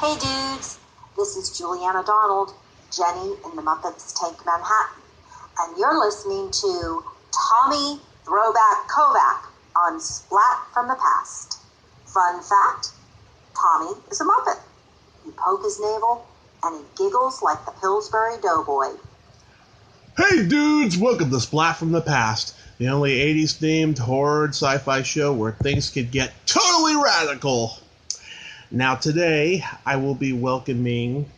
Hey dudes, this is Juliana Donald, Jenny in the Muppets Take Manhattan, and you're listening to Tommy Throwback Kovac on Splat from the Past. Fun fact, Tommy is a Muppet. You poke his navel, and he giggles like the Pillsbury Doughboy. Hey dudes, welcome to Splat from the Past, the only 80s themed horror and sci-fi show where things could get totally radical. Now today, I will be welcoming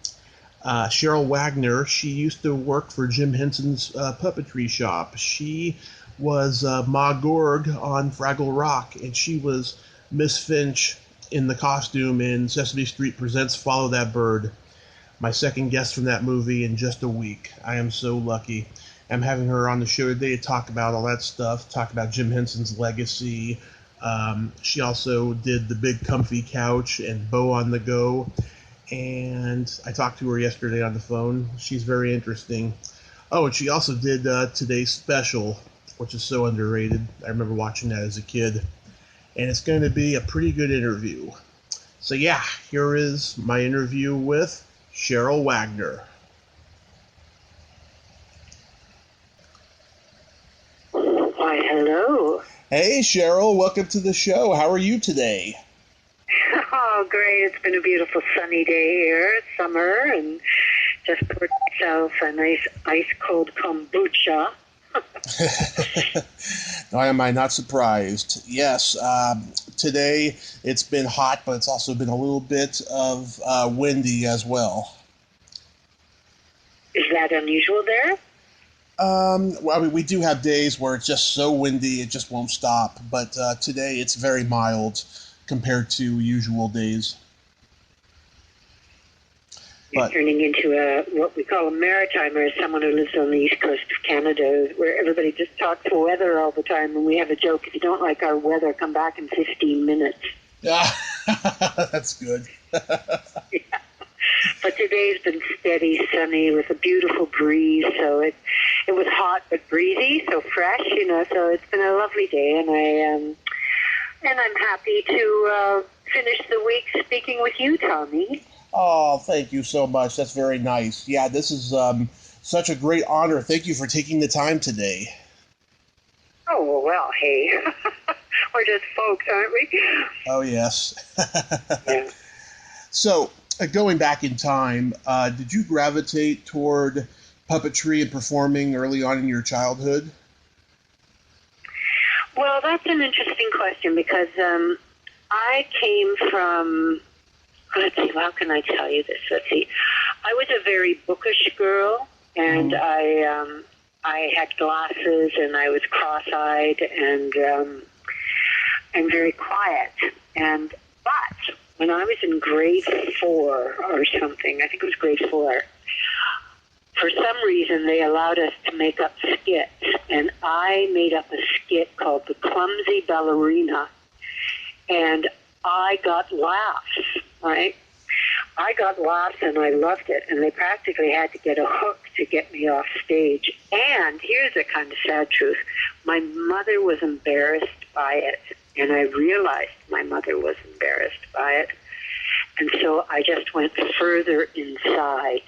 Cheryl Wagner. She used to work for Jim Henson's puppetry shop. She was Ma Gorg on Fraggle Rock, and she was Miss Finch in the costume in Sesame Street Presents Follow That Bird. My second guest from that movie in just a week. I am so lucky. I'm having her on the show today to talk about all that stuff, talk about Jim Henson's legacy. She also did The Big Comfy Couch and Beau on the Go. And I talked to her yesterday on the phone. She's very interesting. Oh, and she also did Today's Special, which is so underrated. I remember watching that as a kid. And it's going to be a pretty good interview. So yeah, here is my interview with Cheryl Wagner. Why, hello. Hey, Cheryl. Welcome to the show. How are you today? Oh, great. It's been a beautiful sunny day here. It's summer, and just poured myself a nice ice-cold kombucha. Why am I not surprised? Yes, today it's been hot, but it's also been a little bit of windy as well. Is that unusual there? Well, I mean, we do have days where it's just so windy it just won't stop, but today it's very mild compared to usual days. You're turning into what we call a maritimer, someone who lives on the east coast of Canada, where everybody just talks weather all the time, and we have a joke, if you don't like our weather, come back in 15 minutes. Yeah, that's good. Yeah. But today's been steady, sunny, with a beautiful breeze, so it was hot but breezy, so fresh, so it's been a lovely day, and I'm happy to finish the week speaking with you, Tommy. Oh, thank you so much. That's very nice. Yeah, this is such a great honor. Thank you for taking the time today. Oh, well, hey. We're just folks, aren't we? Oh, yes. Yeah. So, going back in time, did you gravitate toward puppetry and performing early on in your childhood? Well, that's an interesting question because I came from... Let's see, how can I tell you this? Let's see. I was a very bookish girl, and I had glasses, and I was cross-eyed, and very quiet. But when I was in grade 4 or something, I think it was grade 4, for some reason they allowed us to make up skits, and I made up a skit called The Clumsy Ballerina, and I got laughs, right? I got laughs and I loved it, and they practically had to get a hook to get me off stage. And here's the kind of sad truth. My mother was embarrassed by it, and I realized my mother was embarrassed by it. And so I just went further inside.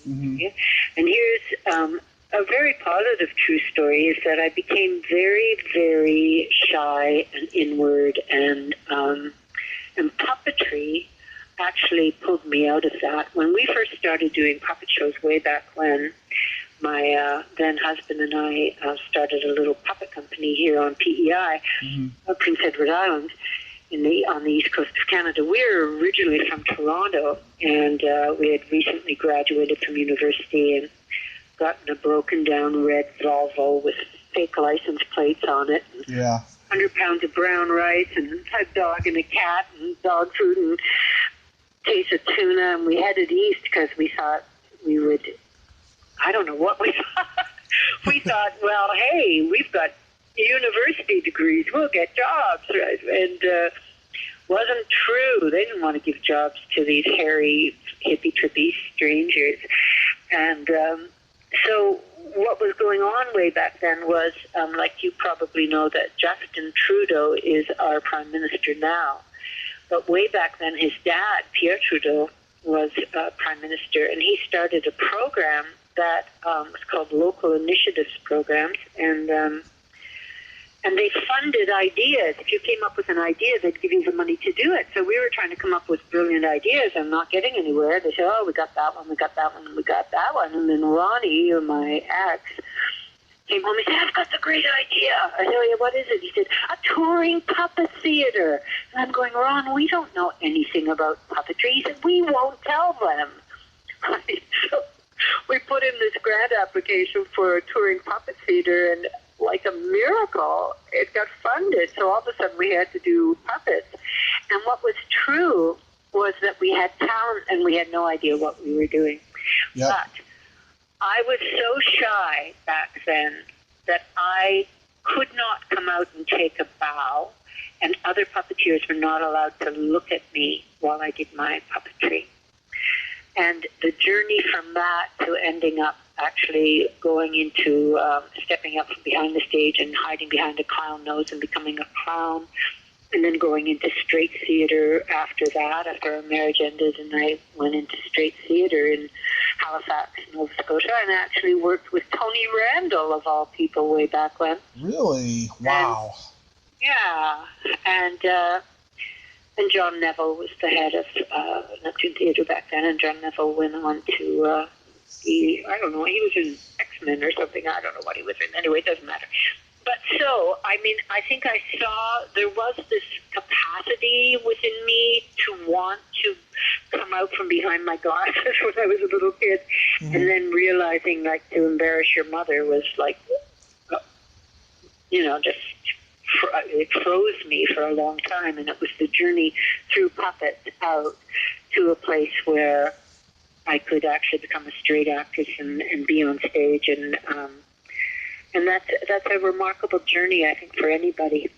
Mm-hmm. Okay? And here's a very positive true story is that I became very, very shy and inward, and puppetry actually pulled me out of that. When we first started doing puppet shows way back when, my then husband and I started a little puppet company here on PEI, Prince Edward Island, on the east coast of Canada. We were originally from Toronto, and we had recently graduated from university and gotten a broken down red Volvo with fake license plates on it. Yeah. 100 pounds of brown rice and a dog and a cat and dog food and case of tuna, and we headed east because we thought we would, I don't know what we thought. We thought, well, hey, we've got university degrees, we'll get jobs, right? And wasn't true. They didn't want to give jobs to these hairy, hippie-trippy strangers. And so what was going on way back then was, like you probably know, that Justin Trudeau is our prime minister now. But way back then, his dad, Pierre Trudeau, was Prime Minister, and he started a program that was called Local Initiatives Programs, and they funded ideas. If you came up with an idea, they'd give you the money to do it. So we were trying to come up with brilliant ideas and not getting anywhere. They said, oh, we got that one, we got that one, we got that one. And then Ronnie, or my ex, came home and said, I've got the great idea. I said, yeah, what is it? He said, a touring puppet theater. And I'm going, Ron, we don't know anything about puppetry. He said, we won't tell them. So we put in this grant application for a touring puppet theater, and like a miracle, it got funded. So all of a sudden we had to do puppets. And what was true was that we had talent and we had no idea what we were doing. Yep. But I was so shy back then that I could not come out and take a bow, and other puppeteers were not allowed to look at me while I did my puppetry. And the journey from that to ending up actually going into stepping up from behind the stage and hiding behind a clown nose and becoming a clown, and then going into straight theater after that, after our marriage ended, and I went into straight theater in Halifax, Nova Scotia, and actually worked with Tony Randall, of all people, way back when. Really? Wow. And John Neville was the head of Neptune Theatre back then, and John Neville went on to he was in X-Men or something. I don't know what he was in. Anyway, it doesn't matter. But so, I mean, I think I saw there was this capacity within me to want to come out from behind my glasses when I was a little kid, and then realizing, like, to embarrass your mother was like, just it froze me for a long time, and it was the journey through puppets out to a place where I could actually become a straight actress and be on stage, and that's a remarkable journey, I think, for anybody.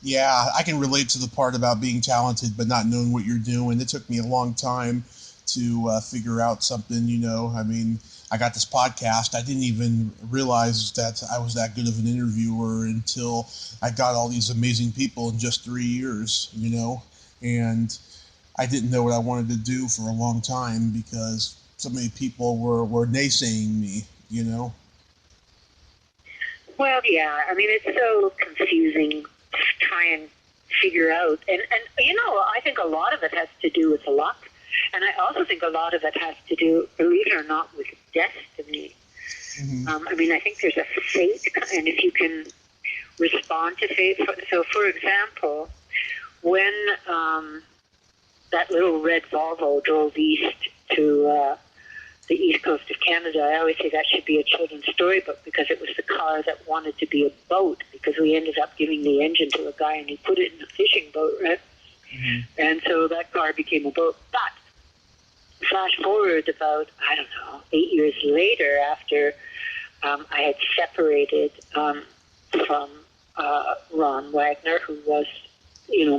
Yeah, I can relate to the part about being talented but not knowing what you're doing. It took me a long time to figure out something, I mean, I got this podcast. I didn't even realize that I was that good of an interviewer until I got all these amazing people in just 3 years, and I didn't know what I wanted to do for a long time because so many people were naysaying me, Well, yeah, I mean, it's so confusing to try and figure out. And I think a lot of it has to do with luck. And I also think a lot of it has to do, believe it or not, with destiny. Mm-hmm. I mean, I think there's a fate, and if you can respond to fate. So, for example, when that little red Volvo drove east to the east coast of Canada, I always say that should be a children's storybook because it was the car that wanted to be a boat, because we ended up giving the engine to a guy and he put it in a fishing boat, right? Mm-hmm. And so that car became a boat. But flash forward about, 8 years later, after I had separated from Ron Wagner, who was,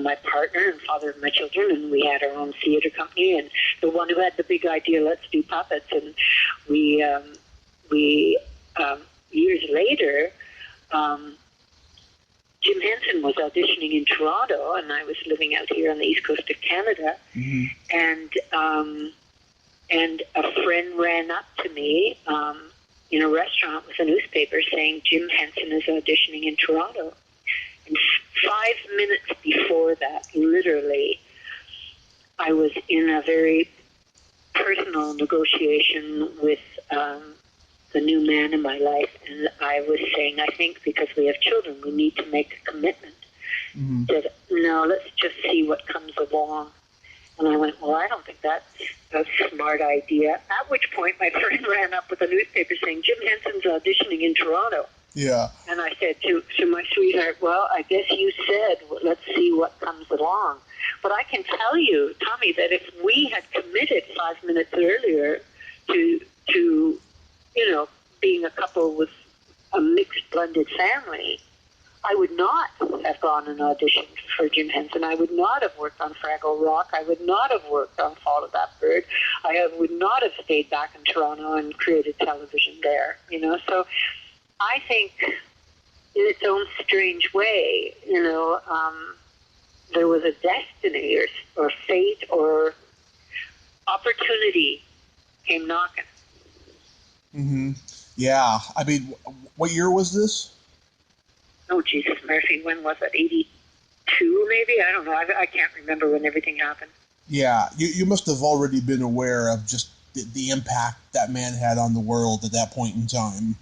my partner and father of my children, and we had our own theater company, and the one who had the big idea, let's do puppets. And we years later, Jim Henson was auditioning in Toronto, and I was living out here on the east coast of Canada, mm-hmm. And a friend ran up to me in a restaurant with a newspaper saying Jim Henson is auditioning in Toronto. And 5 minutes before that, literally, I was in a very personal negotiation with the new man in my life, and I was saying, I think because we have children, we need to make a commitment. Mm-hmm. That, no, let's just see what comes along. And I went, well, I don't think that's a smart idea. At which point, my friend ran up with a newspaper saying, Jim Henson's auditioning in Toronto. Yeah. And I said to my sweetheart, well, I guess you said, let's see what comes along. But I can tell you, Tommy, that if we had committed 5 minutes earlier to being a couple with a mixed blended family, I would not have gone and auditioned for Jim Henson. I would not have worked on Fraggle Rock. I would not have worked on Fall of That Bird. I would not have stayed back in Toronto and created television there, So I think in its own strange way, there was a destiny or fate or opportunity came knocking. Mm-hmm. Yeah. I mean, what year was this? Oh, Jesus, Murphy, when was that? 82, maybe? I don't know. I can't remember when everything happened. Yeah. You must have already been aware of just the impact that man had on the world at that point in time.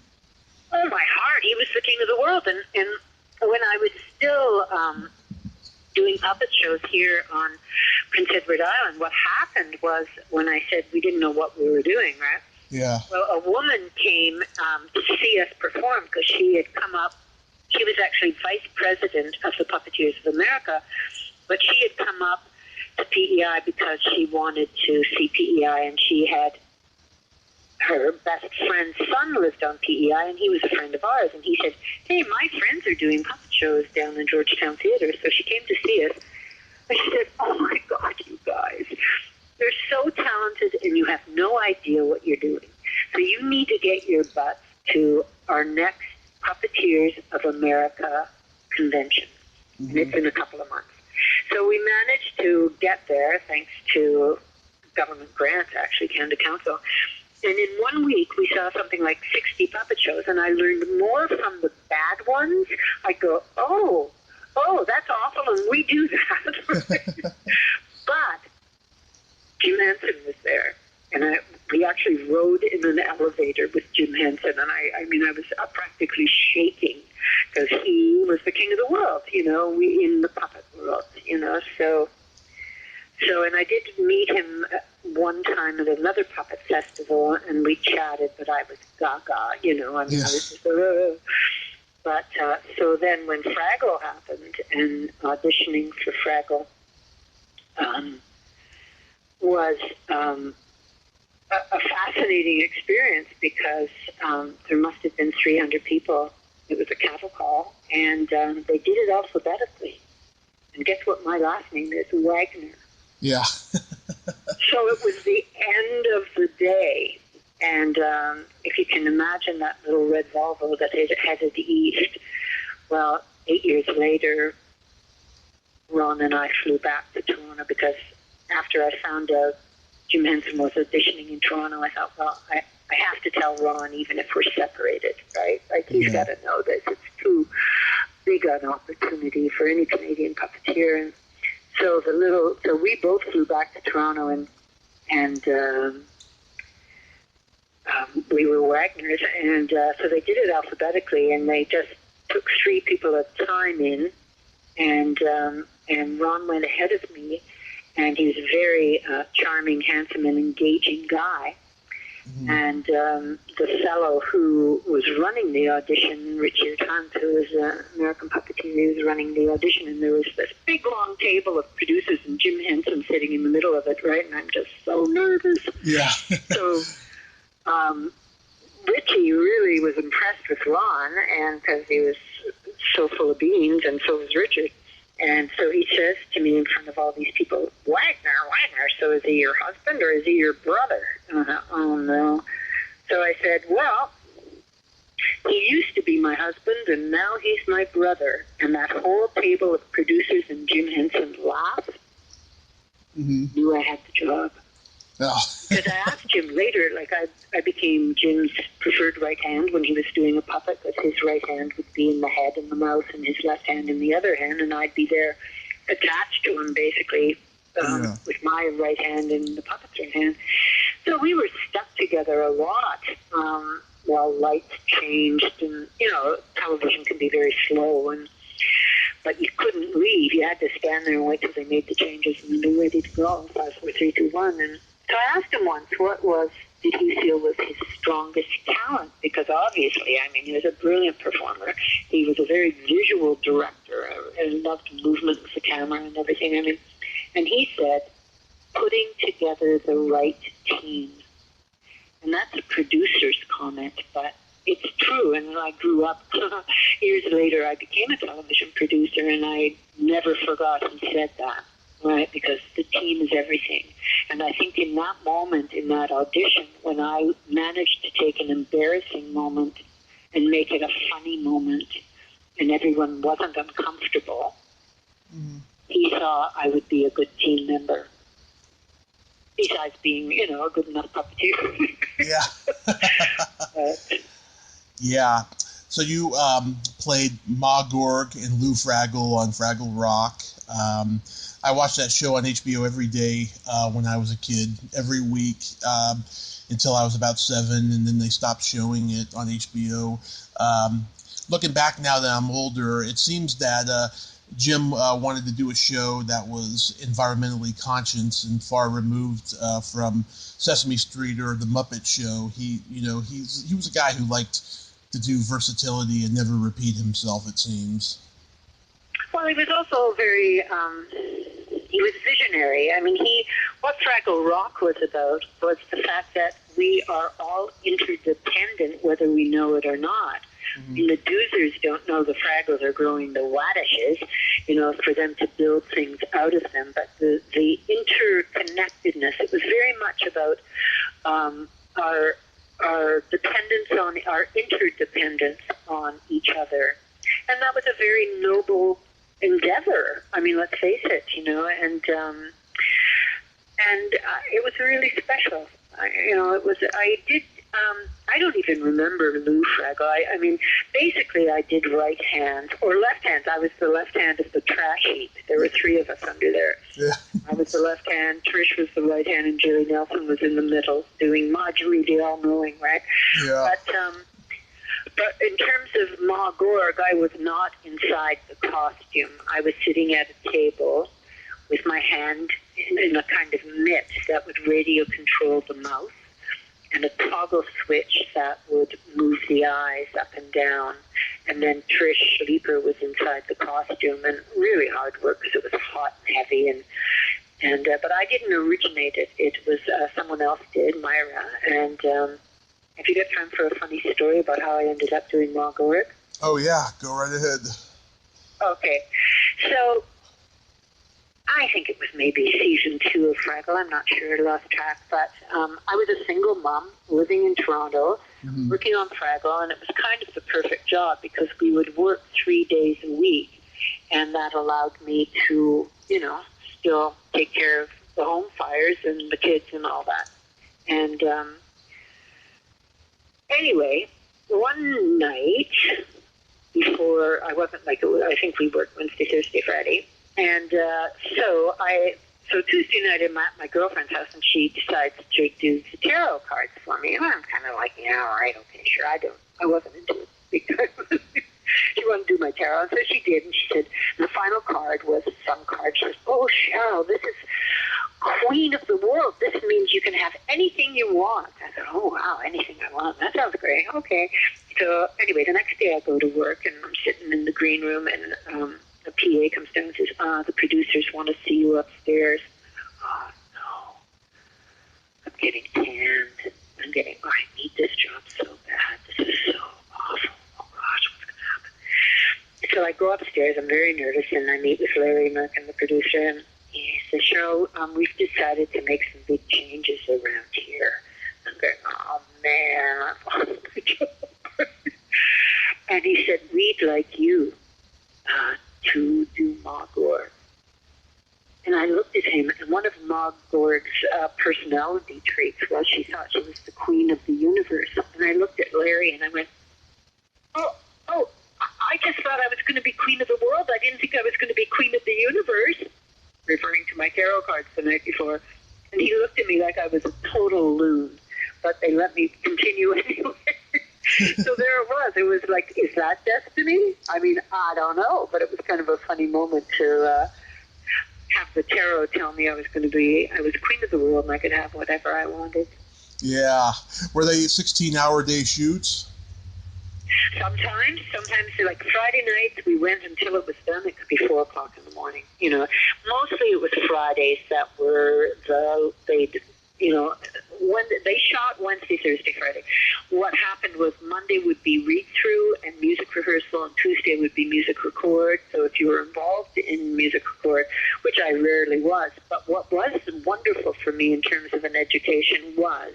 Oh, my heart. He was the king of the world. And when I was still doing puppet shows here on Prince Edward Island, what happened was when I said we didn't know what we were doing, right? Yeah. Well, a woman came to see us perform because she had come up. She was actually vice president of the Puppeteers of America, but she had come up to PEI because she wanted to see PEI, and she had her best friend's son lived on PEI, and he was a friend of ours, and he said, hey, my friends are doing puppet shows down in Georgetown Theater, so she came to see us. And she said, oh my God, you guys, you're so talented, and you have no idea what you're doing. So you need to get your butts to our next Puppeteers of America convention, and it's in a couple of months. So we managed to get there, thanks to government grants, actually, Canada Council. And in 1 week, we saw something like 60 puppet shows, and I learned more from the bad ones. I go, oh, that's awful, and we do that. But Jim Henson was there, and we actually rode in an elevator with Jim Henson, and I was practically shaking because he was the king of the world, we in the puppet world, so, and I did meet him one time at another puppet festival, and we chatted, but I was gaga, I was just, But, so then when Fraggle happened, and auditioning for Fraggle was a fascinating experience because there must have been 300 people. It was a cattle call, and they did it alphabetically. And guess what my last name is? Wagner. Yeah. So it was the end of the day, and if you can imagine that little red Volvo that headed east, well, 8 years later, Ron and I flew back to Toronto because after I found out Jim Henson was auditioning in Toronto, I thought, well, I have to tell Ron even if we're separated, right? Like, he's got to know this. It's too big an opportunity for any Canadian puppeteer. And so we both flew back to Toronto, and we were Wagners, and so they did it alphabetically, and they just took 3 people at a time in, and Ron went ahead of me, and he was a very charming, handsome, and engaging guy. Mm-hmm. And the fellow who was running the audition, Richard Hunt, who was an American puppeteer, he was running the audition, and there was this big, long table of producers, and Jim Henson sitting in the middle of it, right? And I'm just so nervous. Yeah. So Richie really was impressed with Ron, and because he was so full of beans, and so was Richard. And so he says to me in front of all these people, Wagner, so is he your husband or is he your brother? And I thought, oh, no. So I said, well, he used to be my husband, and now he's my brother. And that whole table of producers and Jim Henson laughed. Knew I had the job. Because I asked Jim later, like I became Jim's preferred right hand when he was doing a puppet, because his right hand would be in the head and the mouth, and his left hand in the other hand, and I'd be there attached to him, basically, with my right hand in the puppet's right hand. So we were stuck together a lot while lights changed, and, television can be very slow, but you couldn't leave. You had to stand there and wait till they made the changes and be ready to go. 5, 4, 3, 2, 1, and so I asked him once did he feel was his strongest talent? Because obviously, he was a brilliant performer. He was a very visual director and loved movement with the camera and everything. And he said, putting together the right team. And that's a producer's comment, but it's true. And when I grew up, years later, I became a television producer, and I never forgot he said that. Right, because the team is everything. And I think in that moment, in that audition, when I managed to take an embarrassing moment and make it a funny moment, and everyone wasn't uncomfortable, he saw I would be a good team member. besides being, a good enough puppeteer. Yeah. Yeah. So you played Ma Gorg and Lou Fraggle on Fraggle Rock. I watched that show on HBO every day when I was a kid, every week until I was about 7, and then they stopped showing it on HBO. Looking back now that I'm older, it seems that Jim wanted to do a show that was environmentally conscious and far removed from Sesame Street or the Muppet Show. He was a guy who liked to do versatility and never repeat himself, it seems. Well, he was also very, he was visionary. I mean, what Fraggle Rock was about was the fact that we are all interdependent, whether we know it or not. Mm-hmm. And the doozers don't know the Fraggles are growing the wadishes, for them to build things out of them. But the interconnectedness, it was very much about our dependence on, our interdependence on each other. And that was a very noble endeavor. I mean, let's face it, and it was really special. I don't even remember Lou Fraggle. I mean, basically I did right hand, or left hand. I was the left hand of the trash heap. There were 3 of us under there. Yeah. I was the left hand, Trish was the right hand, and Jerry Nelson was in the middle, doing Marjorie the all-knowing, right? Yeah. But in terms of Ma Gorg, I was not inside the costume. I was sitting at a table with my hand in a kind of mitt that would radio control the mouth, and a toggle switch that would move the eyes up and down. And then Trish Sleeper was inside the costume, and really hard work because it was hot and heavy. But I didn't originate it. It was someone else did, Myra. And if you get time for a funny story about how I ended up doing Ma Gorg. Oh, yeah. Go right ahead. Okay. So I think it was maybe season 2 of Fraggle. I'm not sure. I lost track. But I was a single mom living in Toronto, mm-hmm. working on Fraggle, and it was kind of the perfect job because we would work 3 days a week, and that allowed me to, still take care of the home fires and the kids and all that. And anyway, one night before, I think we worked Wednesday, Thursday, Friday. And so Tuesday night I'm at my girlfriend's house, and she decides to do the tarot cards for me. And I'm kind of like, yeah, all right, okay, sure. I wasn't into it because she wanted to do my tarot. And so she did, and she said, the final card was some card. She says, oh, Cheryl, this is Queen of the World. This means you can have anything you want. I said, oh, wow, anything I want. That sounds great. Okay. So anyway, the next day I go to work, and I'm sitting in the green room, and the PA comes down and says, the producers want to see you upstairs. Oh, no. I'm getting tanned. I need this job so bad. This is so awful. Oh, gosh, what's going to happen? So I go upstairs. I'm very nervous, and I meet with Larry Merkin, the producer, and he says, Cheryl, we've decided to make some big changes around here. I'm going, oh, man, I've lost my job. And he said, we'd like you to do Ma Gorg. And I looked at him, and one of Ma Gorg's personality traits was she thought she was the queen of the universe. And I looked at Larry, and I went, oh, I just thought I was going to be queen of the world. I didn't think I was going to be queen of the universe, referring to my tarot cards the night before. And he looked at me like I was a total loon, but they let me continue anyway. So there it was. It was like, is that destiny? I mean, I don't know, but it was kind of a funny moment to have the tarot tell me I was queen of the world, and I could have whatever I wanted. Yeah. Were they 16-hour day shoots? Sometimes, like Friday nights, we went until it was done. It could be 4 o'clock in the morning. Mostly it was Fridays that were when they shot Wednesday, Thursday, Friday. What happened was Monday would be read-through and music rehearsal, and Tuesday would be music record. So if you were involved in music record, which I rarely was, but what was wonderful for me in terms of an education was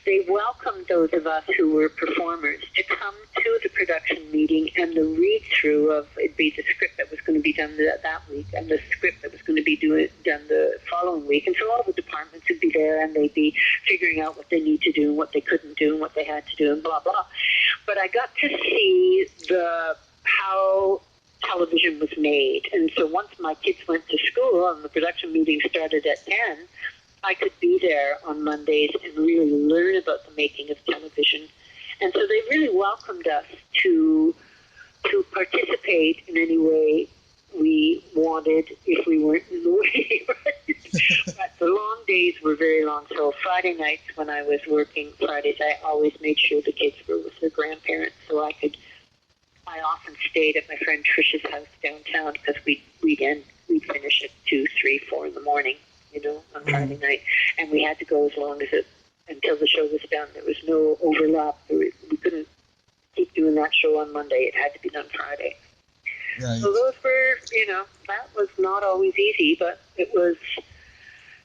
they welcomed those of us who were performers to come to the production meeting and the read-through of, it'd be the script that was going to be done that week and the script that was going to be done the following week. And so all the departments would be there, and they'd be figuring out what they need to do and what they couldn't do and what they had to do and blah, blah. But I got to see how television was made. And so once my kids went to school and the production meeting started at 10, I could be there on Mondays and really learn about the making of television. And so they really welcomed us to participate in any way we wanted if we weren't in the way. But the long days were very long. So Friday nights when I was working Fridays, I always made sure the kids were with their grandparents so I often stayed at my friend Trish's house downtown because we'd finish at 2, 3, 4 in the morning, on Friday night. And we had to go as long as until the show was done. There was no overlap. We couldn't keep doing that show on Monday. It had to be done Friday. Right. So those were, that was not always easy, but it was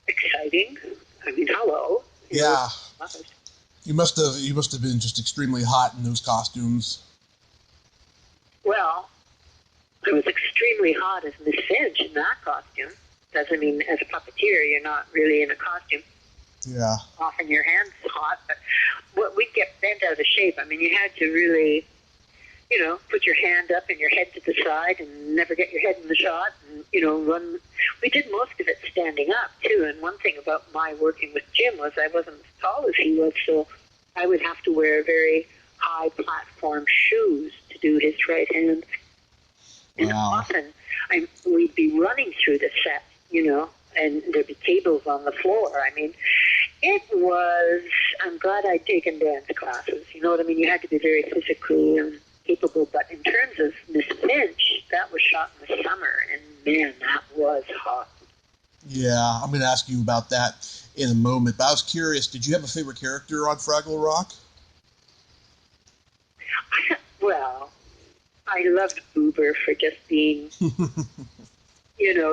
exciting. I mean, hello. Yeah. You must have been just extremely hot in those costumes. Well, I was extremely hot as Miss Finch in that costume. Because, I mean, as a puppeteer, you're not really in a costume. Yeah. Often your hand's hot, but we'd get bent out of shape. I mean, you had to really, put your hand up and your head to the side and never get your head in the shot and, run. We did most of it standing up, too. And one thing about my working with Jim was I wasn't as tall as he was, so I would have to wear very high platform shoes to do his right hand. And often we'd be running through the set, and there'd be tables on the floor. I mean, I'm glad I'd taken dance classes. You know what I mean? You had to be very physically capable. But in terms of Miss Finch, that was shot in the summer, and man, that was hot. Yeah, I'm going to ask you about that in a moment. But I was curious, did you have a favorite character on Fraggle Rock? Well, I loved Boober for just being,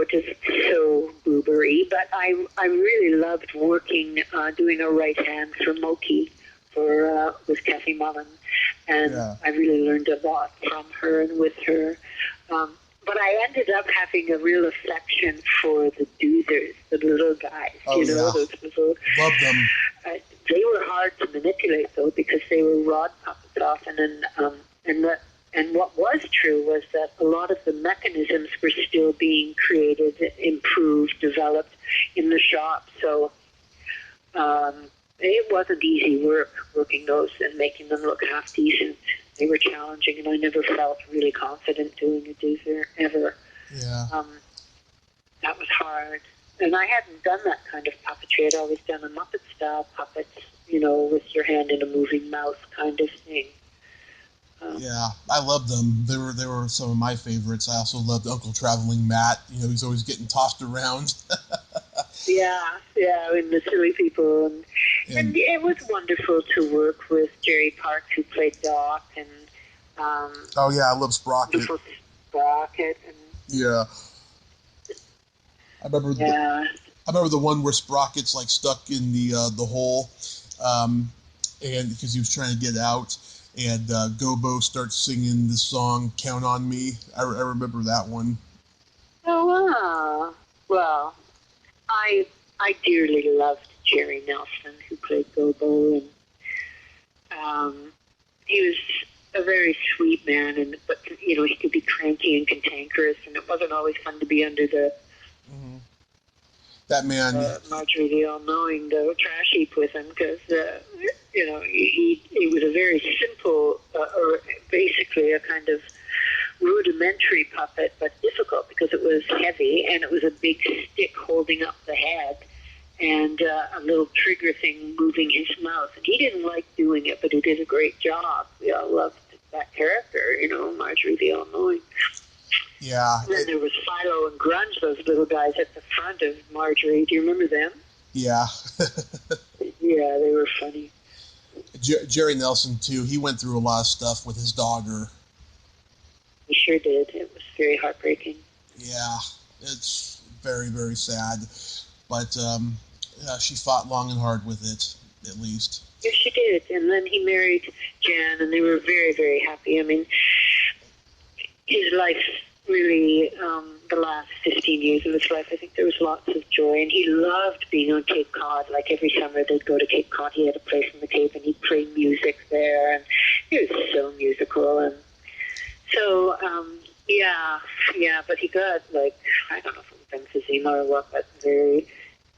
just so boobery. But I really loved working, doing a right hand for Moki with Kathy Mullen. And I really learned a lot from her and with her. But I ended up having a real affection for the doozers, the little guys. Those little. Love them. They were hard to manipulate, though, because they were rod puppets often. And what was true was that a lot of the mechanisms were still being created, improved, developed in the shop. So it wasn't easy working those and making them look half decent. They were challenging, and I never felt really confident doing a doozer ever. Yeah. That was hard. And I hadn't done that kind of puppetry. I'd always done a Muppet-style puppets, with your hand in a moving mouth kind of thing. Yeah, I loved them. They were some of my favorites. I also loved Uncle Traveling Matt. He's always getting tossed around. Yeah, and the silly people. And it was wonderful to work with Jerry Parks, who played Doc, and oh yeah, I love Sprocket. Sprocket. And, yeah. I remember the one where Sprocket's like stuck in the hole, and because he was trying to get out. And Gobo starts singing the song "Count on Me." I remember that one. Oh wow! Well, I dearly loved Jerry Nelson, who played Gobo, and he was a very sweet man. But he could be cranky and cantankerous, and it wasn't always fun to be under the that man, Marjorie the All-Knowing, the trash heap with him, because he was a very simple, or basically a kind of rudimentary puppet, but difficult because it was heavy and it was a big stick holding up the head and a little trigger thing moving his mouth. And he didn't like doing it, but he did a great job. We all loved that character, Marjorie the All-Knowing. Yeah. And then there was Philo and Grunge, those little guys at the front of Marjorie. Do you remember them? Yeah. Yeah, they were funny. Jerry Nelson, too, he went through a lot of stuff with his daughter. He sure did. It was very heartbreaking. Yeah, it's very, very sad. But she fought long and hard with it. at least. Yes, she did. And then he married Jan, and they were very, very happy. I mean, his life really, the last 15 years of his life, I think there was lots of joy. And he loved being on Cape Cod. Like every summer they'd go to Cape Cod. He had a place in the Cape, and he'd play music there. And he was so musical. And so, yeah, but he got, like, I don't know if it was emphysema or what, but very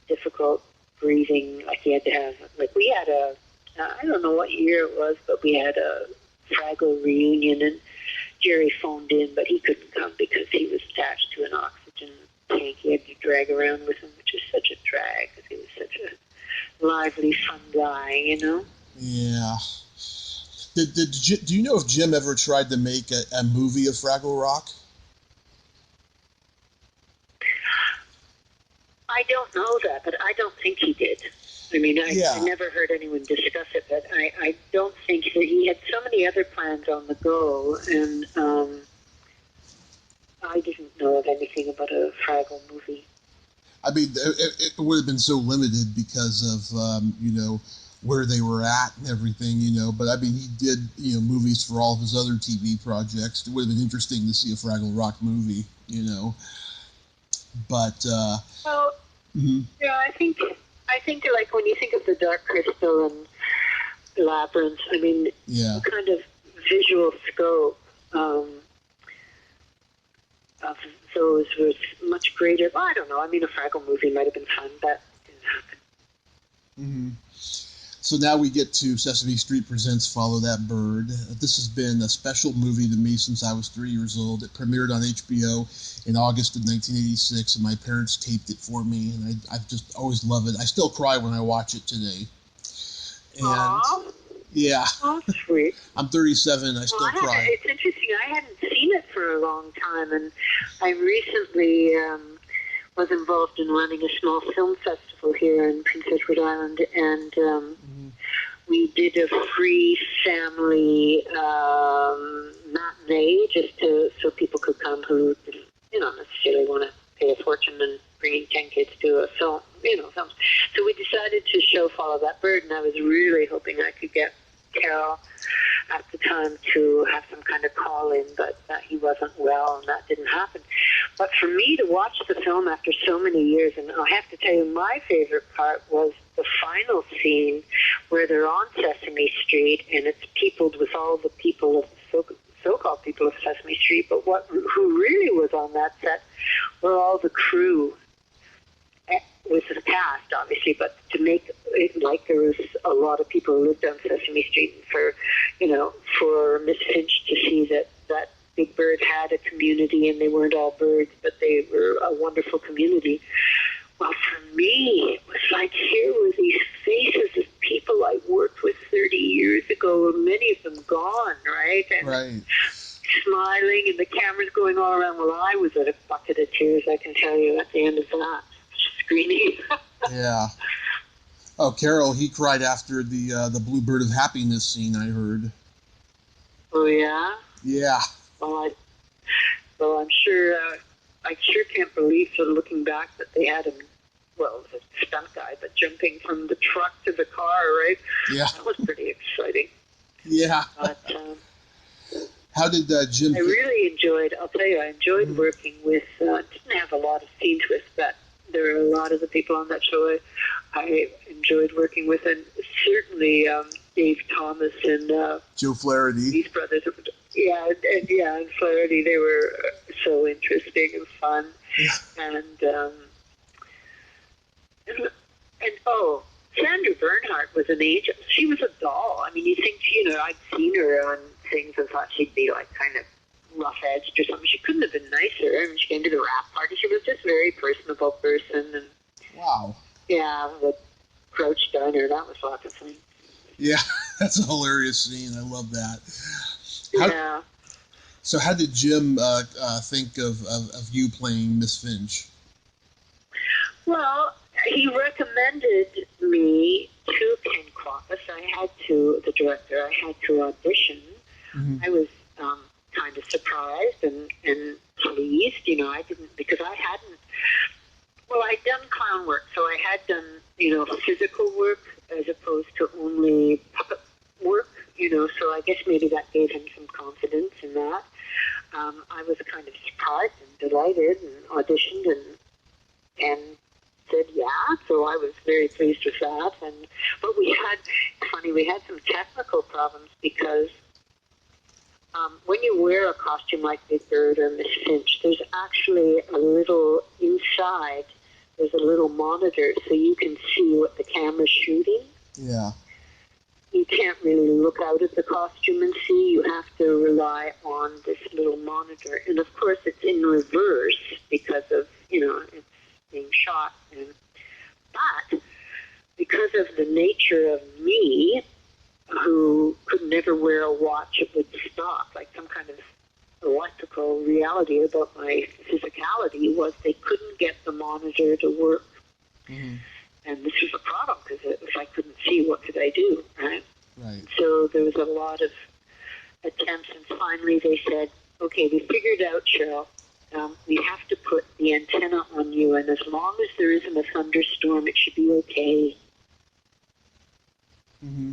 difficult breathing. Like he had to have, like we had I don't know what year it was, but we had a Fraggle reunion, and Jerry phoned in, but he couldn't come because he was attached to an oxygen tank he had to drag around with him, which is such a drag because he was such a lively, fun guy, you know? Yeah. Do you know if Jim ever tried to make a movie of Fraggle Rock? I don't know that, but I don't think he did. I mean, I never heard anyone discuss it, but I don't think that he had so many other plans on the go, and I didn't know of anything about a Fraggle movie. I mean, it would have been so limited because of, where they were at and everything, But, I mean, he did, movies for all of his other TV projects. It would have been interesting to see a Fraggle Rock movie, But, yeah, I think like when you think of the Dark Crystal and Labyrinth, I mean, the kind of visual scope of those was much greater. Well, I don't know. I mean, a Fraggle movie might have been fun, but it didn't happen. Mm-hmm. So now we get to Sesame Street Presents Follow That Bird. This has been a special movie to me since I was 3 years old. It premiered on HBO in August of 1986, and my parents taped it for me, and I've just always loved it. I still cry when I watch it today. And Aww. yeah. Oh, sweet. I'm 37, I still cry. It's interesting. I hadn't seen it for a long time, and I recently was involved in running a small film festival here in Prince Edward Island, and we did a free family matinee just so people could come who didn't, necessarily want to pay a fortune and bringing 10 kids to a film, film. So we decided to show Follow That Bird, and I was really hoping I could get Carol at the time to have some kind of call-in, but he wasn't well, and that didn't happen. But for me to watch the film after so many years, and I have to tell you, my favorite part was the final scene where they're on Sesame Street, and it's peopled with all the people of so-called people of Sesame Street, but who really was on that set were all the crew, with the cast, obviously, but to make it like there was a lot of people who lived on Sesame Street, and for Miss Finch to see that Big Bird had a community, and they weren't all birds, but they were a wonderful community. Well, for me, it was like here were these faces of people I worked with 30 years ago, many of them gone, right? And right. Smiling, and the camera's going all around. Well, I was at a bucket of tears, I can tell you, at the end of that screening. Yeah. Oh, Carol, he cried after the Bluebird of Happiness scene, I heard. Oh, yeah? Yeah. Well, I'm sure, I sure can't believe, sort of looking back, that they had him, well, it was a stunt guy, but jumping from the truck to the car, right? Yeah. That was pretty exciting. Yeah. But, how did Jim... I really enjoyed, I'll tell you, I enjoyed working with, didn't have a lot of scenes with, but there were a lot of the people on that show I enjoyed working with, and certainly Dave Thomas and Joe Flaherty. These brothers. And Flaherty, they were so interesting and fun. Yeah. And Sandra Bernhardt was an angel. She was a doll. I mean, you think, I'd seen her on things and thought she'd be like kind of rough-edged or something. She couldn't have been nicer. I mean, she came to the rap party. She was just a very personable person. And wow. Yeah, the Crouch Diner, that was lots of fun. Yeah, that's a hilarious scene. I love that. Yeah. So how did Jim think of you playing Miss Finch? Well, he recommended me to Ken Kovac. The director, I had to audition. Mm-hmm. I was kind of surprised and pleased. I didn't, because I'd done clown work, so I had done, physical work as opposed to only puppet work, so I guess maybe that gave him some confidence in that. I was kind of surprised and delighted and auditioned and said yeah, so I was very pleased with that. But we had some technical problems because when you wear a costume like Big Bird or Miss Finch, there's actually a little inside, there's a little monitor so you can see what the camera's shooting. Yeah. You can't really look out at the costume and see. You have to rely on this little monitor. And, of course, it's in reverse because of, it's being shot. But because of the nature of me, who could never wear a watch, it would stop, like some kind of electrical reality about my physicality was they couldn't get the monitor to work. Mm-hmm. And this was a problem because if I couldn't see, what could I do, right? Right. So there was a lot of attempts, and finally they said, okay, we figured out, Cheryl, we have to put the antenna on you, and as long as there isn't a thunderstorm, it should be okay. Mm-hmm.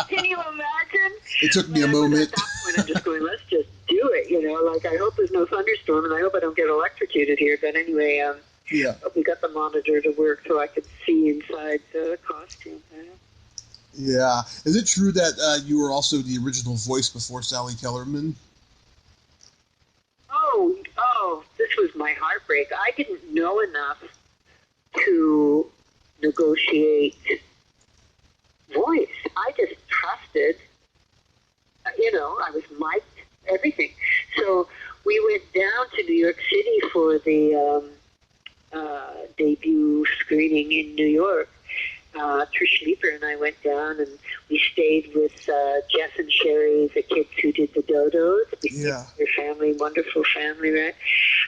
Can you imagine? It took me a moment. At that point, I'm just going, let's just do it, like I hope there's no thunderstorm, and I hope I don't get electrocuted here, but anyway, yeah. We got the monitor to work so I could see inside the costume. Yeah. Is it true that you were also the original voice before Sally Kellerman? Oh, this was my heartbreak. I didn't know enough to negotiate voice. I just trusted, I was mic'd, everything. So we went down to New York City for the debut screening in New York. Trish Leeper and I went down and we stayed with Jess and Sherry, the kids who did the Dodos. Yeah. Their family, wonderful family, right?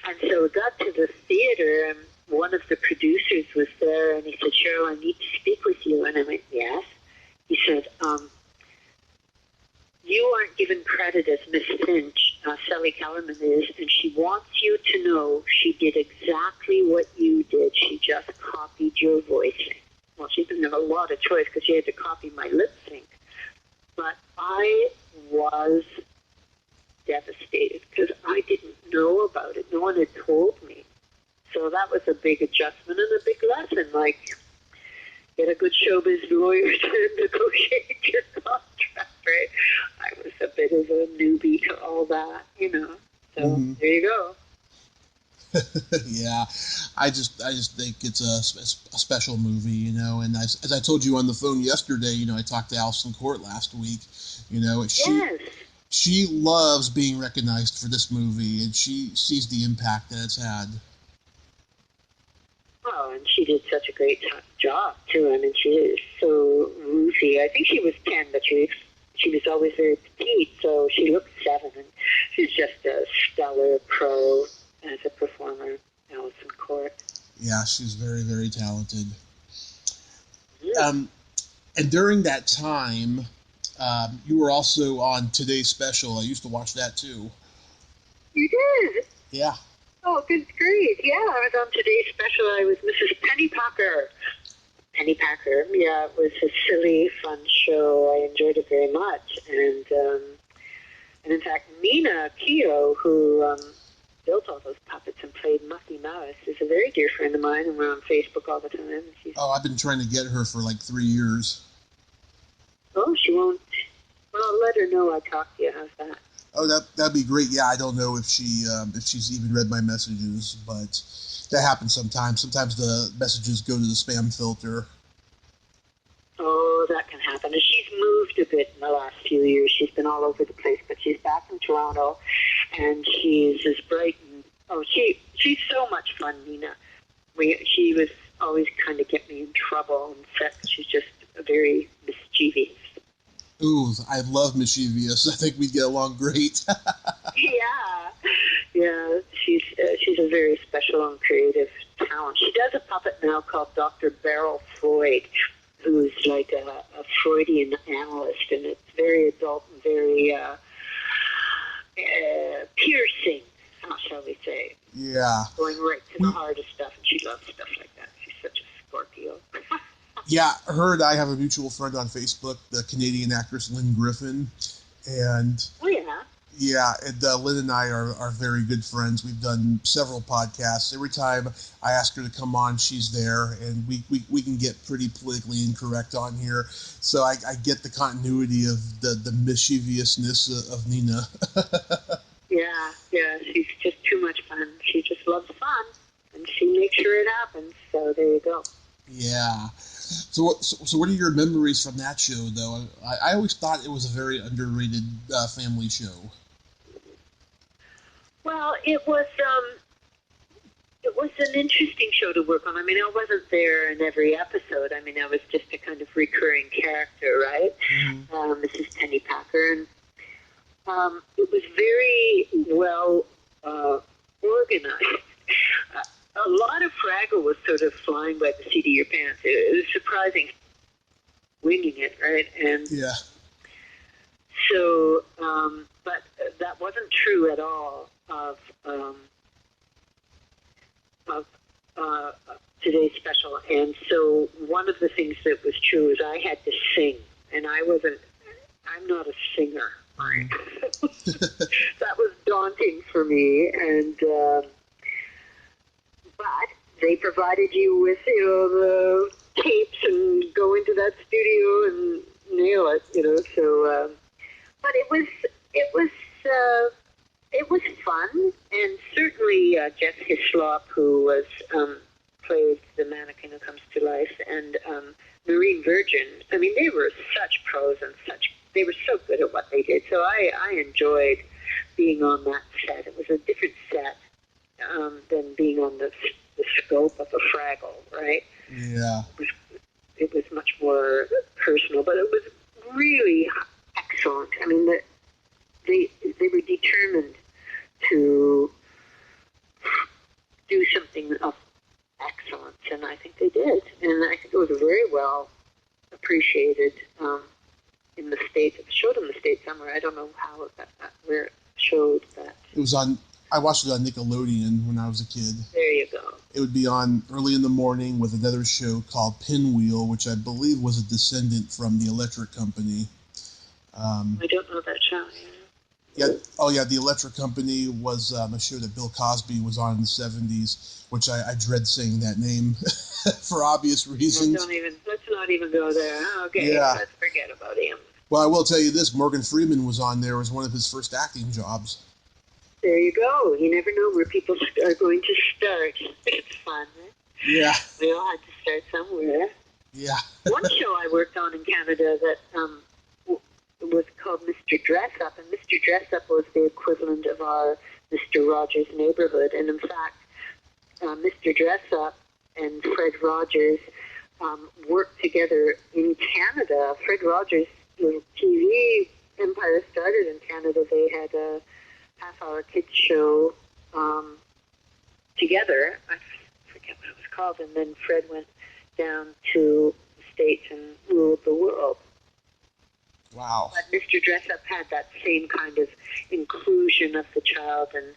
And so we got to the theater and one of the producers was there and he said, Cheryl, I need to speak with you. And I went, yes. He said, you aren't given credit as Miss Finch, Sally Kellerman is, and she wants you to know she did exactly what you did. She just copied your voicing. Well, she didn't have a lot of choice because she had to copy my lip sync. But I was devastated because I didn't know about it. No one had told me. So that was a big adjustment and a big lesson. Like, get a good showbiz lawyer to negotiate your contract, right? I was a bit of a newbie to all that, So There you go. Yeah, I just think it's a special movie, and as I told you on the phone yesterday, I talked to Alison Court last week, she loves being recognized for this movie, and she sees the impact that it's had. Oh, and she did such a great job, too. I mean, she is so roofy. I think she was 10, but she was always very petite, so she looked 7, and she's just a stellar pro as a performer, Alison Court. Yeah, she's very, very talented. Mm. And during that time, you were also on Today's Special. I used to watch that, too. You did? Yeah. Oh, good grief. Yeah, I was on Today's Special. I was Mrs. Pennypacker. Pennypacker, yeah, it was a silly, fun show. I enjoyed it very much. And in fact, Nina Keogh, who built all those puppets and played Muffy Mouse, is a very dear friend of mine, and we're on Facebook all the time. I've been trying to get her for like 3 years. Oh, she won't. Well, I'll let her know I talked to you. How's that? Oh, that'd be great. Yeah, I don't know if she's even read my messages, but that happens sometimes. Sometimes the messages go to the spam filter. Oh, that can happen. And she's moved a bit in the last few years. She's been all over the place, but she's back in Toronto, and she's as bright. She's so much fun, Nina. She was always kind of get me in trouble and set. She's just very mischievous. Ooh, I love mischievous. I think we'd get along great. Yeah. She's a very special and creative talent. She does a puppet now called Dr. Beryl Freud, who's like a Freudian analyst, and it's very adult and very piercing, how shall we say? Yeah. Going right to the heart of stuff, and she loves stuff like that. She's such a Scorpio. Yeah, her and I have a mutual friend on Facebook, the Canadian actress Lynn Griffin, and Oh, yeah. yeah, and Lynn and I are very good friends. We've done several podcasts. Every time I ask her to come on, she's there, and we can get pretty politically incorrect on here. So I get the continuity of the mischievousness of Nina. Yeah, she's just too much fun. She just loves fun, and she makes sure it happens. So there you go. Yeah. So what are your memories from that show, though? I always thought it was a very underrated family show. Well, it was an interesting show to work on. I mean, I wasn't there in every episode. I mean, I was just a kind of recurring character, right? Mm-hmm. Mrs. Pennypacker, and it was very well organized. A lot of Fraggle was sort of flying by the seat of your pants. It was surprising, winging it, right? And Yeah. so, but that wasn't true at all of today's special. And so one of the things that was true is I had to sing, and I'm not a singer. Right? That was daunting for me, and but they provided you with, the tapes and go into that studio and nail it, so, but it was fun, and certainly Jeff Hislop, who was played the mannequin who comes to life, and Marine Virgin. I mean, they were such pros and they were so good at what they did. So I enjoyed being on that set. It was a different set than being on the scope of a Fraggle, right? Yeah. It was much more personal, but it was really excellent. I mean, they were determined to do something of excellence, and I think they did. And I think it was very well appreciated in the States. It showed in the States somewhere. I don't know where it showed that. It was on. I watched it on Nickelodeon when I was a kid. There you go. It would be on early in the morning with another show called Pinwheel, which I believe was a descendant from the Electric Company. I don't know that show. Yeah. Oh, yeah. The Electric Company was a show that Bill Cosby was on in the 70s, which I dread saying that name for obvious reasons. Let's not even go there. Okay. Yeah. Let's forget about him. Well, I will tell you this: Morgan Freeman was on there as one of his first acting jobs. There you go. You never know where people are going to start. It's fun. Right? Yeah. We all had to start somewhere. Yeah. One show I worked on in Canada that was called Mr. Dress Up, and Mr. Dress Up was the equivalent of our Mr. Rogers' Neighborhood. And in fact, Mr. Dress Up and Fred Rogers worked together in Canada. Fred Rogers' TV empire started in Canada. They had a half-hour kids show together. I forget what it was called. And then Fred went down to the States and ruled the world. Wow. But Mr. Dress Up had that same kind of inclusion of the child and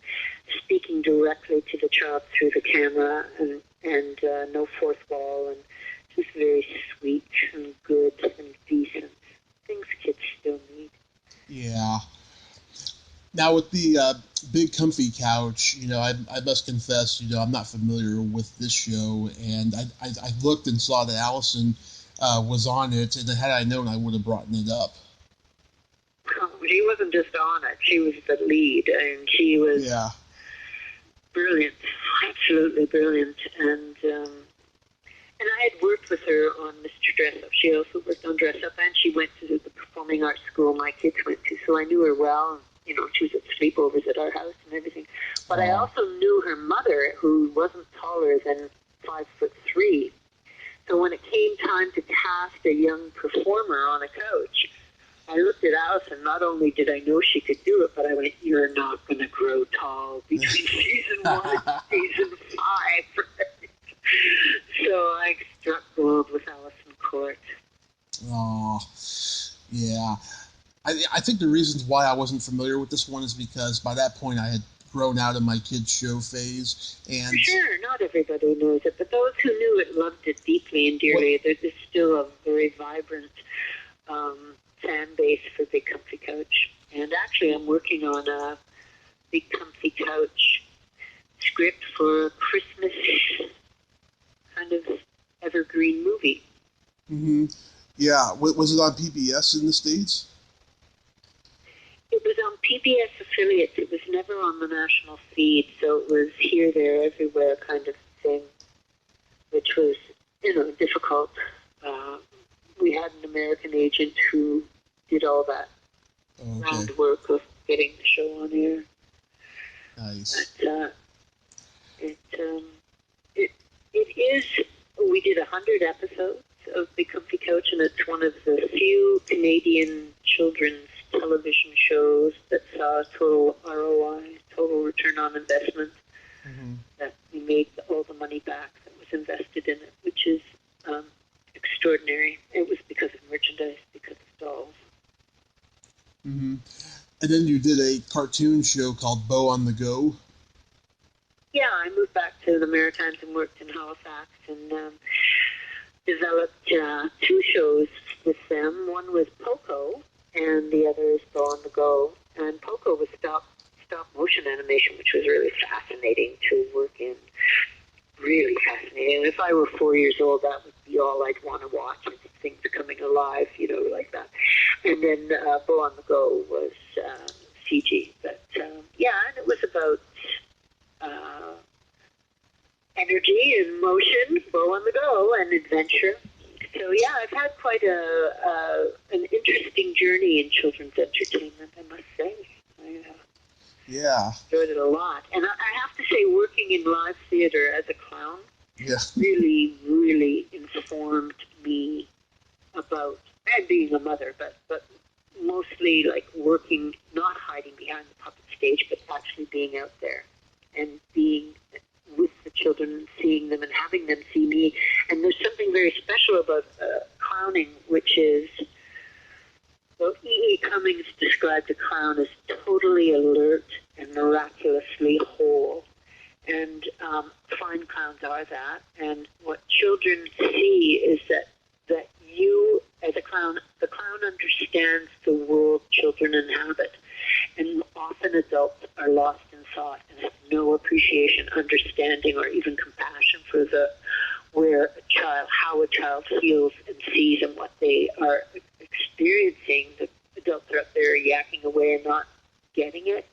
speaking directly to the child through the camera and no fourth wall, and just very sweet and good and decent. Things kids still need. Yeah. Now with the big comfy couch, I must confess, I'm not familiar with this show, and I looked and saw that Allison was on it, and had I known, I would have brought it up. She wasn't just on it; she was the lead, and she was brilliant, absolutely brilliant. And I had worked with her on Mr. Dress Up. She also worked on Dress Up, and she went to the performing arts school my kids went to, so I knew her well. She was at sleepovers at our house and everything. But I also knew her mother, who wasn't taller than 5'3". So when it came time to cast a young performer on a couch, I looked at Allison. Not only did I know she could do it, but I went, "You're not going to grow tall between season 1 and season 5." So I struck gold with Allison Court. Oh, yeah. I think the reasons why I wasn't familiar with this one is because by that point I had grown out of my kids show phase, and For sure, not not everybody knows it, but those who knew it loved it deeply and dearly. There's still a very vibrant fan base for Big Comfy Couch. And actually, I'm working on a Big Comfy Couch script for a Christmas kind of evergreen movie. Mm-hmm. Yeah. Was it on PBS in the States? It was on PBS affiliates. It was never on the national feed, so it was here, there, everywhere kind of thing, which was, difficult. We had an American agent who did all that groundwork of getting the show on air. Nice. But it is. We did 100 episodes of Big Comfy Couch, and it's one of the few Canadian children's television shows that saw total ROI, total return on investment, that we made all the money back that was invested in it, which is extraordinary. It was because of merchandise, because of dolls. Mm-hmm. And then you did a cartoon show called Bo on the Go. Yeah, I moved back to the Maritimes and worked in Halifax and developed 2 shows with them. One was Poco, and the other is Bo on the Go. And Poco was stop motion animation, which was really fascinating to work in. Really fascinating. And if I were 4 years old, that would be all I'd want to watch. Things are coming alive, like that. And then Bo on the Go was CG. But and it was about energy and motion, Bo on the Go, and adventure. So I've had quite an interesting journey in children's entertainment, I must say. I enjoyed it a lot. And I have to say, working in live theater as a clown really, really informed me about, and being a mother, but mostly like working, not hiding behind the puppet stage, but actually being out there and being with the children and seeing them and having them see me. And there's something very special about clowning, which is, well, E.E. Cummings described a clown as totally alert and miraculously whole. And fine clowns are that. And what children see is that you, as a clown, the clown understands the world children inhabit. And often adults are lost in thought and have no appreciation, understanding, or even compassion for how a child feels and sees and what they are experiencing. The adults are up there yakking away and not getting it,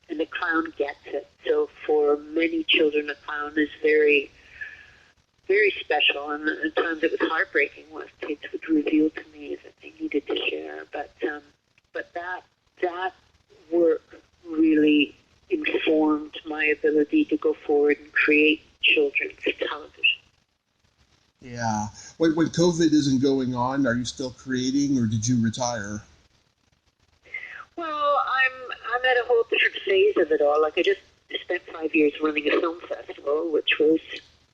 and the clown gets it. So for many children, a clown is very, very special, and at times it was heartbreaking when kids would reveal to me that they needed to share. But that work really informed my ability to go forward and create children's television. Yeah. When COVID isn't going on, are you still creating, or did you retire? Well, I'm at a whole different phase of it all. Like, I just spent 5 years running a film festival, which was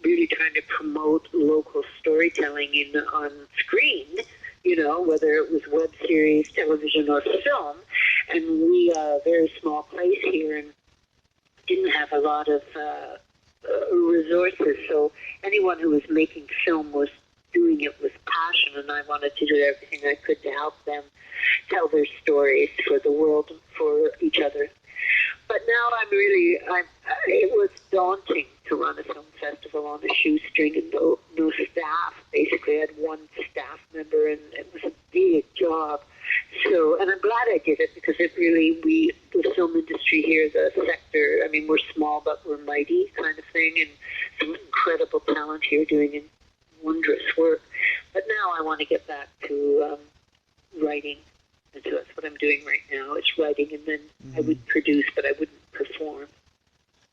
really trying to promote local storytelling on screen, whether it was web series, television, or film. And we are a very small place here and didn't have a lot of resources. So anyone who was making film was doing it with passion, and I wanted to do everything I could to help them tell their stories for the world and for each other. But now it was daunting to run a film festival on a shoestring and no staff. Basically, I had one staff member, and it was a big job. So, and I'm glad I did it, because it really, the film industry here, the sector, I mean, we're small, but we're mighty kind of thing, and some incredible talent here doing wondrous work. But now I want to get back to writing. And so that's what I'm doing right now. It's writing, and then I would produce, but I wouldn't perform.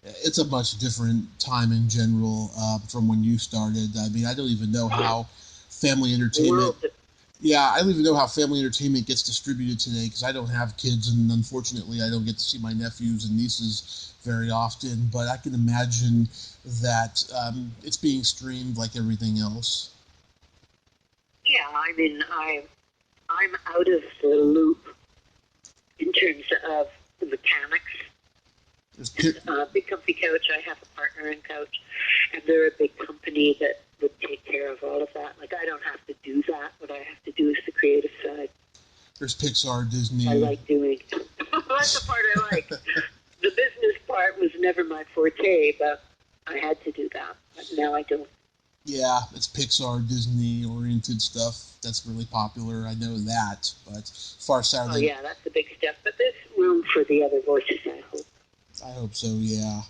It's a much different time in general from when you started. I mean, I don't even know how family entertainment... Yeah, I don't even know how family entertainment gets distributed today, because I don't have kids, and unfortunately I don't get to see my nephews and nieces very often, but I can imagine that it's being streamed like everything else. Yeah, I mean, I'm out of the loop in terms of the mechanics Big Comfy Couch, I have a partner in Couch, and they're a big company that would take care of all of that. Like, I don't have to do that. What I have to do is the creative side. There's Pixar, Disney. I like doing. That's the part I like. The business part was never my forte, but I had to do that. But now I don't. Yeah, it's Pixar, Disney-oriented stuff. That's really popular. I know that, but far Saturday. Oh yeah, that's the big stuff. But there's room for the other voices, I hope. I hope so. Yeah.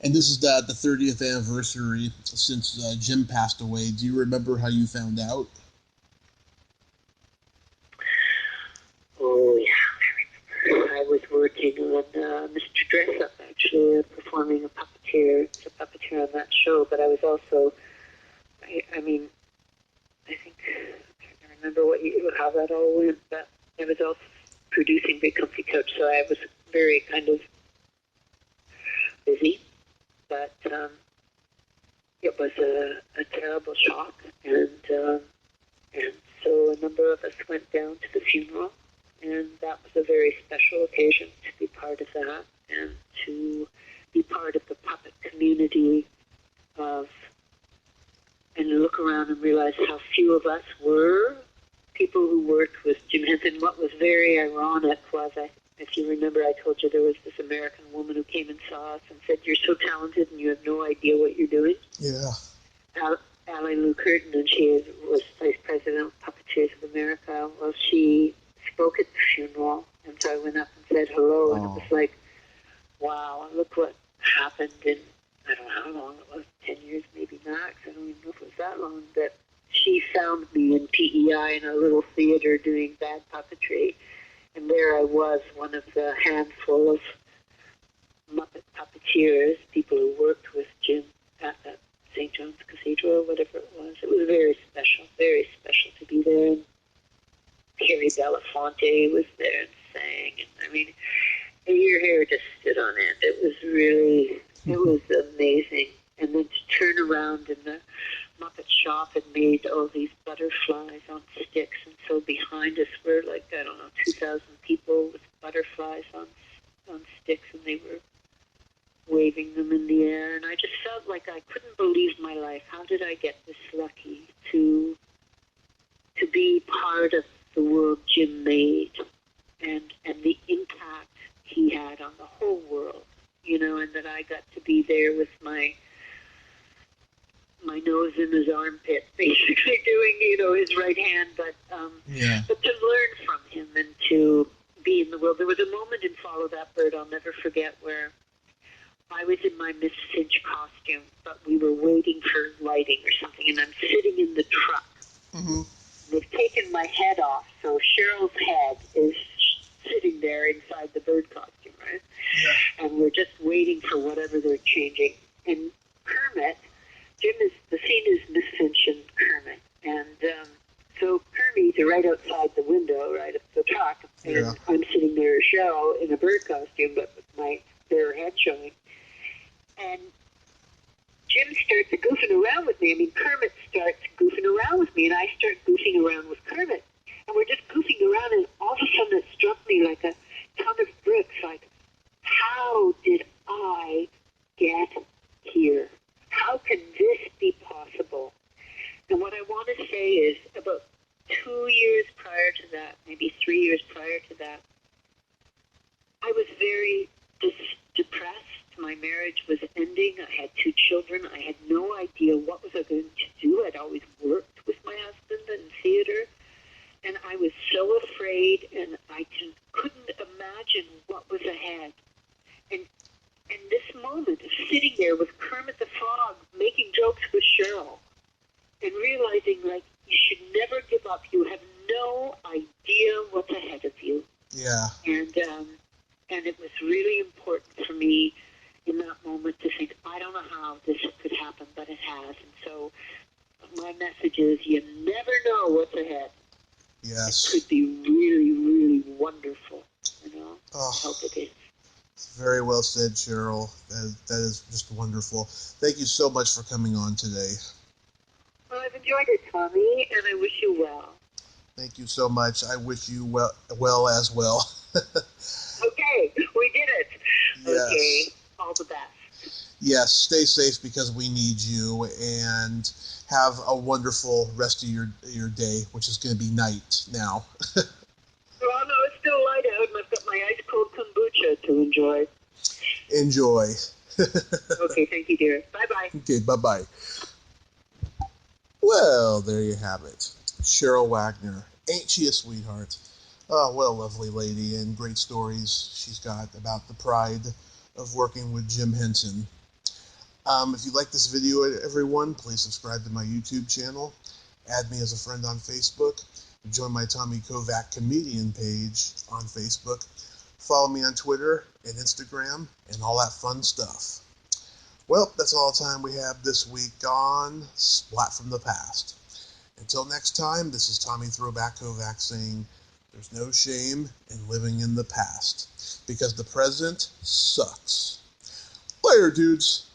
And this is the 30th anniversary since Jim passed away. Do you remember how you found out? Oh yeah, I remember. I was working on Mr. Dress Up, actually, performing a puppeteer on that show. But I was also, I mean, I think I can't remember how that all went. But I was also producing Big Comfy Couch, so I was very kind of busy. But it was a terrible shock, and so a number of us went down to the funeral, and that was a very special occasion to be part of that, and to be part of the puppet community and look around and realize how few of us were people who worked with Jim Henson. What was very ironic was, if you remember, I told you there was this American woman who came and saw us and said, "You're so talented and you have no idea what you're doing." Yeah. Allie Lou Curtin, and she was vice president of Puppeteers of America. Well, she spoke at the funeral, and so I went up and said hello, and it was like, wow, look what happened in, I don't know how long it was, 10 years maybe max, I don't even know if it was that long, but she found me in PEI in a little theater doing bad puppetry, and there I was, one of the handful of Muppet puppeteers, people who worked with Jim at that St. John's Cathedral or whatever it was. It was very special to be there. And Carrie Belafonte was there and sang, and I mean, your hair just stood on end. It was amazing. And then to turn around in the Muppet shop and made all these butterflies on sticks, and so behind us were like, I don't know, 2,000 people with butterflies on sticks, and they were waving them in the air, and I just felt like I couldn't believe my life. How did I get this lucky to be part of the world Jim made, and the impact he had on the whole world, you know, and that I got to be there with my nose in his armpit, basically doing, you know, his right hand, but to learn from him and to be in the world. There was a moment in Follow That Bird I'll never forget where I was in my Miss Finch costume, but we were waiting for lighting or something, and I'm sitting in the truck. Mm-hmm. They've taken my head off, so Cheryl's head is sitting there inside the bird costume, right? Yeah. And we're just waiting for whatever they're changing. And Kermit, the scene is Miss Finch and Kermit. And so Kermit's right outside the window, right at the truck, and I'm sitting there, Cheryl, in a bird costume, but with my bare head showing. And Jim starts goofing around with me. I mean, Kermit starts goofing around with me, and I start goofing around with Kermit. And we're just goofing around, and all of a sudden it struck me like a ton of bricks, like, how did I get here? How can this be possible? And what I want to say is, about 2 years prior to that, maybe 3 years prior to that, I was very depressed. My marriage was ending. I had 2 children. I had no idea what was I going to do. I'd always worked with my husband in theater, and I was so afraid, and I couldn't imagine what was ahead. And this moment of sitting there with Kermit the Frog making jokes with Cheryl and realizing, like, you should never give up. You have no idea what's ahead of you. Yeah. And it was really important for me in that moment to think, I don't know how this could happen, but it has. And so my message is, you never know what's ahead. Yes. It could be really, really wonderful, you know? Oh, I hope it is. Very well said, Cheryl. That is just wonderful. Thank you so much for coming on today. Well, I've enjoyed it, Tommy, and I wish you well. Thank you so much. I wish you well as well. Okay, we did it. Yeah. Okay. All the best. Yes, stay safe because we need you, and have a wonderful rest of your day, which is going to be night now. Oh, no, it's still light out, and I've got my ice-cold kombucha to enjoy. Enjoy. Okay, thank you, dear. Bye-bye. Okay, bye-bye. Well, there you have it. Cheryl Wagner. Ain't she a sweetheart? Oh, what a lovely lady, and great stories she's got about the pride of working with Jim Henson. If you like this video, everyone, please subscribe to my YouTube channel. Add me as a friend on Facebook. Join my Tommy Kovac comedian page on Facebook. Follow me on Twitter and Instagram and all that fun stuff. Well, that's all the time we have this week on Splat from the Past. Until next time, this is Tommy Throwback Kovac saying, there's no shame in living in the past, because the present sucks. Later, dudes.